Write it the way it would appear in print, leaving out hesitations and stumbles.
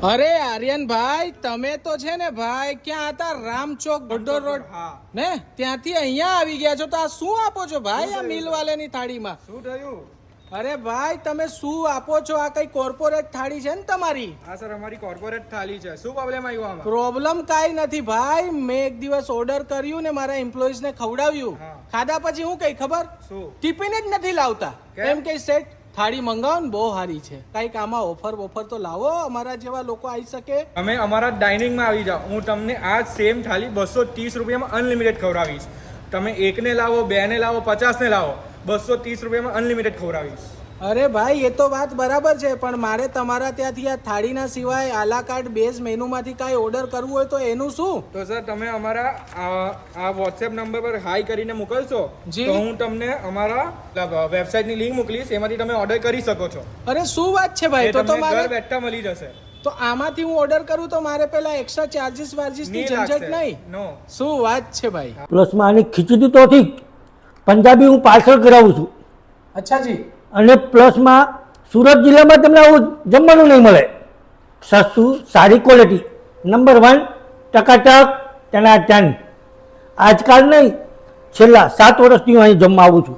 અરે આર્યન ભાઈ, તમે તો છે ને ભાઈ ક્યાં હતા? રામચોક ગોડોર રોડ ને ત્યાંથી અહીંયા આવી ગયા છો, તો આ શું આપો છો ભાઈ આ મિલ વાલેની થાળીમાં? શું થયું? અરે ભાઈ તમે શું આપો છો? આ કઈ કોર્પોરેટ થાળી છે ને તમારી? હા સર, અમારી કોર્પોરેટ થાળી છે. શું પ્રોબ્લેમ આવ્યો આમાં? પ્રોબ્લેમ કાઈ નથી ભાઈ. મેં એક દિવસ ઓર્ડર કર્યું ને મારા એમ્પ્લોઈઝ ને ખવડાવ્યું. ખાધા પછી હું કઈ ખબર? શું? ટિફિન જ નથી લાવતા. એમ કઈ સેટ થાળી મંગાવો ને, બહુ સારી છે. કઈક આમાં ઓફર તો લાવો, અમારા જેવા લોકો આવી શકે. તમે અમારા ડાઇનિંગમાં આવી જાઓ, હું તમને આ સેમ થાળી 230 રૂપિયામાં અનલિમિટેડ ખવડાવીશ. તમે એકને લાવો, બે ને લાવો, 50 ને લાવો, 230 રૂપિયામાં અનલિમિટેડ ખવડાવીશ. અરે ભાઈ એ તો વાત બરાબર છે, પણ મારે તમારા ત્યાંથી આ થાળીના સિવાય આલા કાર્ડ બેઝ મેનુમાંથી કાંઈ ઓર્ડર કરવું હોય તો એનું શું? તો સર તમે અમારા આ વોટ્સએપ નંબર પર હાઈ કરીને મોકલશો તો હું તમને અમારા વેબસાઇટની લિંક મોકલીશ, એમાંથી તમે ઓર્ડર કરી શકો છો. અરે શું વાત છે ભાઈ! તો તમને મારે ઘર બેઠા મળી જશે. તો આમાંથી હું ઓર્ડર કરું તો મારે પેલા એક્સ્ટ્રા ચાર્જીસ વાર્જીસની ઝંઝટ નહીં? નો. શું વાત છે ભાઈ! પ્લસમાં આની ખીચડી તો ઠીક, પંજાબી હું પાર્સલ કરાવું છું. અચ્છા જી. અને પ્લસમાં સુરત જિલ્લામાં તમને આવું જમવાનું નહીં મળે. સસ્તું, સારી ક્વોલિટી, નંબર 1, ટકાટક, ટનાટન. આજકાલ નહીં, છેલ્લા 7 વર્ષથી હું અહીં જમવા આવું છું.